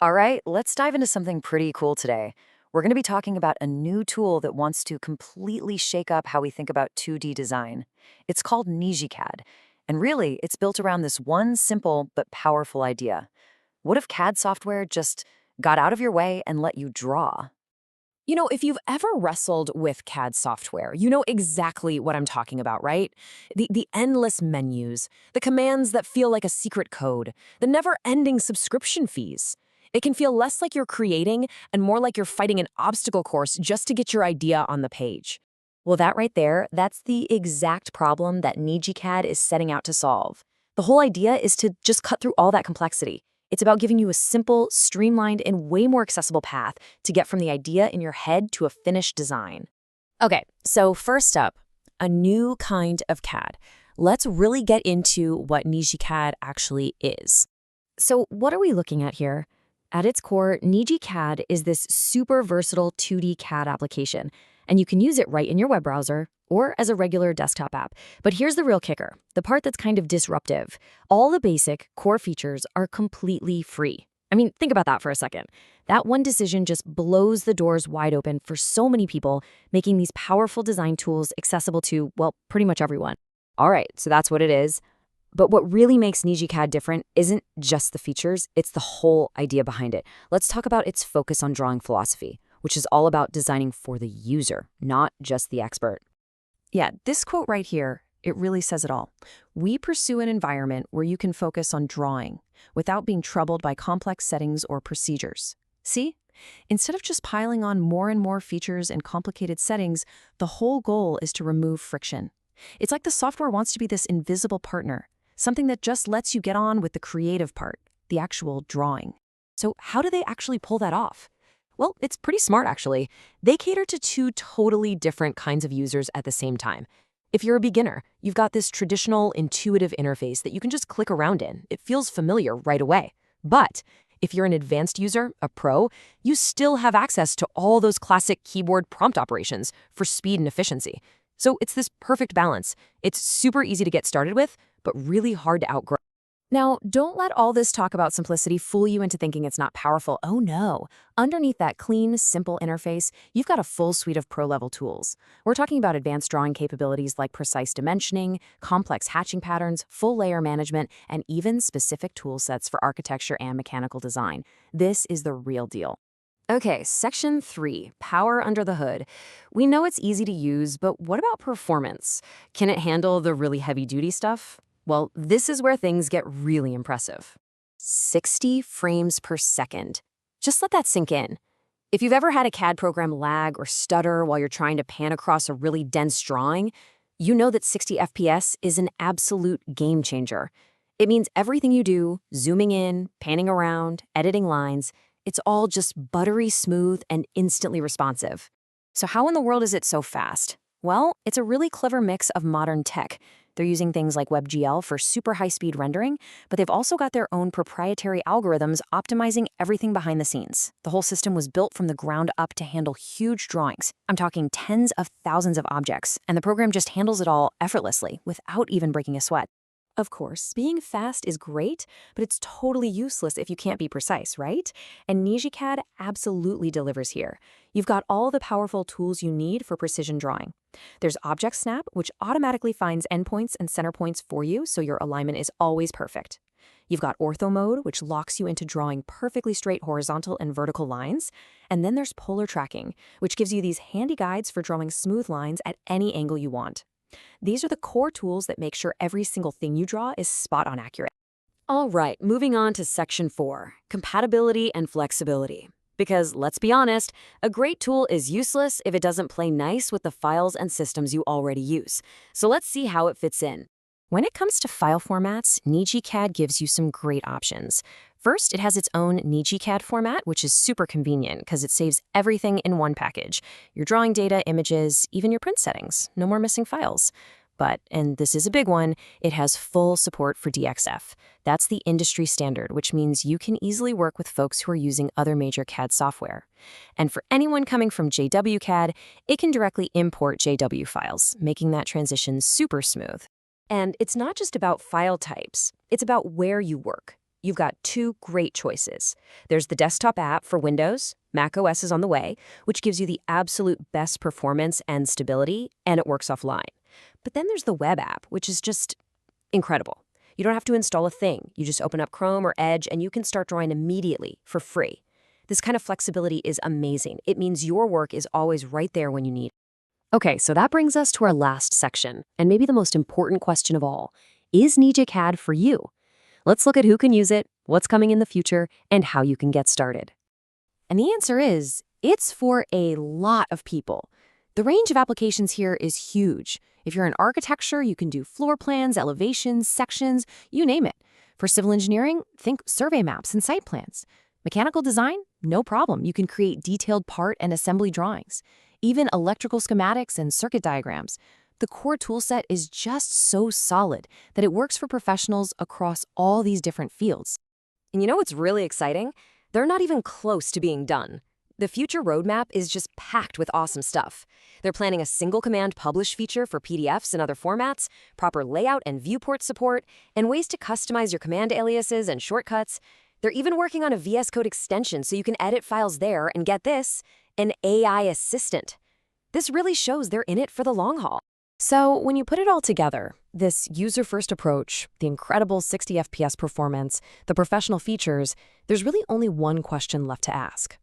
All right, let's dive into something pretty cool today. We're going to be talking about a new tool that wants to completely shake up how we think about 2D design. It's called NijiCAD, and really, it's built around this one simple but powerful idea. What if CAD software just got out of your way and let you draw? If you've ever wrestled with CAD software, you know exactly what I'm talking about, right? The endless menus, the commands that feel like a secret code, the never-ending subscription fees. It can feel less like you're creating and more like you're fighting an obstacle course just to get your idea on the page. Well, that right there, that's the exact problem that NijiCAD is setting out to solve. The whole idea is to just cut through all that complexity. It's about giving you a simple, streamlined, and way more accessible path to get from the idea in your head to a finished design. Okay, so first up, a new kind of CAD. Let's really get into what NijiCAD actually is. So what are we looking at here? At its core, NijiCAD is this super versatile 2D CAD application, and you can use it right in your web browser or as a regular desktop app. But here's the real kicker, the part that's kind of disruptive. All the basic core features are completely free. I mean, think about that for a second. That one decision just blows the doors wide open for so many people, making these powerful design tools accessible to, well, pretty much everyone. All right, so that's what it is. But what really makes NijiCAD different isn't just the features, it's the whole idea behind it. Let's talk about its focus on drawing philosophy, which is all about designing for the user, not just the expert. Yeah, this quote right here, it really says it all. We pursue an environment where you can focus on drawing without being troubled by complex settings or procedures. See? Instead of just piling on more and more features and complicated settings, the whole goal is to remove friction. It's like the software wants to be this invisible partner, something that just lets you get on with the creative part, the actual drawing. So how do they actually pull that off? Well, it's pretty smart, actually. They cater to two totally different kinds of users at the same time. If you're a beginner, you've got this traditional, intuitive interface that you can just click around in. It feels familiar right away. But if you're an advanced user, a pro, you still have access to all those classic keyboard prompt operations for speed and efficiency. So it's this perfect balance. It's super easy to get started with, but really hard to outgrow. Now, don't let all this talk about simplicity fool you into thinking it's not powerful. Oh no. Underneath that clean, simple interface, you've got a full suite of pro-level tools. We're talking about advanced drawing capabilities like precise dimensioning, complex hatching patterns, full layer management, and even specific tool sets for architecture and mechanical design. This is the real deal. Okay, section 3, power under the hood. We know it's easy to use, but what about performance? Can it handle the really heavy-duty stuff? Well, this is where things get really impressive. 60 frames per second. Just let that sink in. If you've ever had a CAD program lag or stutter while you're trying to pan across a really dense drawing, you know that 60 FPS is an absolute game changer. It means everything you do, zooming in, panning around, editing lines, it's all just buttery smooth and instantly responsive. So how in the world is it so fast? Well, it's a really clever mix of modern tech. They're using things like WebGL for super high-speed rendering, but they've also got their own proprietary algorithms optimizing everything behind the scenes. The whole system was built from the ground up to handle huge drawings. I'm talking tens of thousands of objects, and the program just handles it all effortlessly without even breaking a sweat. Of course, being fast is great, but it's totally useless if you can't be precise, right? And NijiCAD absolutely delivers here. You've got all the powerful tools you need for precision drawing. There's Object Snap, which automatically finds endpoints and center points for you so your alignment is always perfect. You've got Ortho Mode, which locks you into drawing perfectly straight horizontal and vertical lines. And then there's Polar Tracking, which gives you these handy guides for drawing smooth lines at any angle you want. These are the core tools that make sure every single thing you draw is spot-on accurate. All right, moving on to section 4, compatibility and flexibility. Because let's be honest, a great tool is useless if it doesn't play nice with the files and systems you already use. So let's see how it fits in. When it comes to file formats, NijiCAD gives you some great options. First, it has its own NijiCAD format, which is super convenient because it saves everything in one package. Your drawing data, images, even your print settings. No more missing files. But, and this is a big one, it has full support for DXF. That's the industry standard, which means you can easily work with folks who are using other major CAD software. And for anyone coming from JWCAD, it can directly import JW files, making that transition super smooth. And it's not just about file types, it's about where you work. you've got two great choices. There's the desktop app for Windows, Mac OS is on the way, which gives you the absolute best performance and stability, and it works offline. But then there's the web app, which is just incredible. You don't have to install a thing. You just open up Chrome or Edge, and you can start drawing immediately for free. This kind of flexibility is amazing. It means your work is always right there when you need it. Okay, so that brings us to our last section, and maybe the most important question of all. Is NijiCAD for you? Let's look at who can use it, what's coming in the future, and how you can get started. And the answer is, it's for a lot of people. The range of applications here is huge. If you're in architecture, you can do floor plans, elevations, sections, you name it. For civil engineering, think survey maps and site plans. Mechanical design? No problem. You can create detailed part and assembly drawings. Even electrical schematics and circuit diagrams. The core toolset is just so solid that it works for professionals across all these different fields. And you know what's really exciting? They're not even close to being done. The future roadmap is just packed with awesome stuff. They're planning a single command publish feature for PDFs and other formats, proper layout and viewport support, and ways to customize your command aliases and shortcuts. They're even working on a VS Code extension so you can edit files there and get this, an AI assistant. This really shows they're in it for the long haul. So when you put it all together, this user-first approach, the incredible 60 FPS performance, the professional features, there's really only one question left to ask.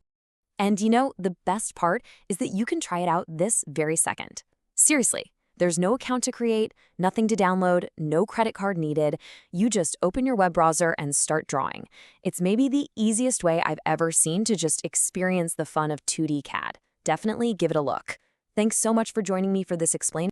And you know, the best part is that you can try it out this very second. Seriously, there's no account to create, nothing to download, no credit card needed. You just open your web browser and start drawing. It's maybe the easiest way I've ever seen to just experience the fun of 2D CAD. Definitely give it a look. Thanks so much for joining me for this explain.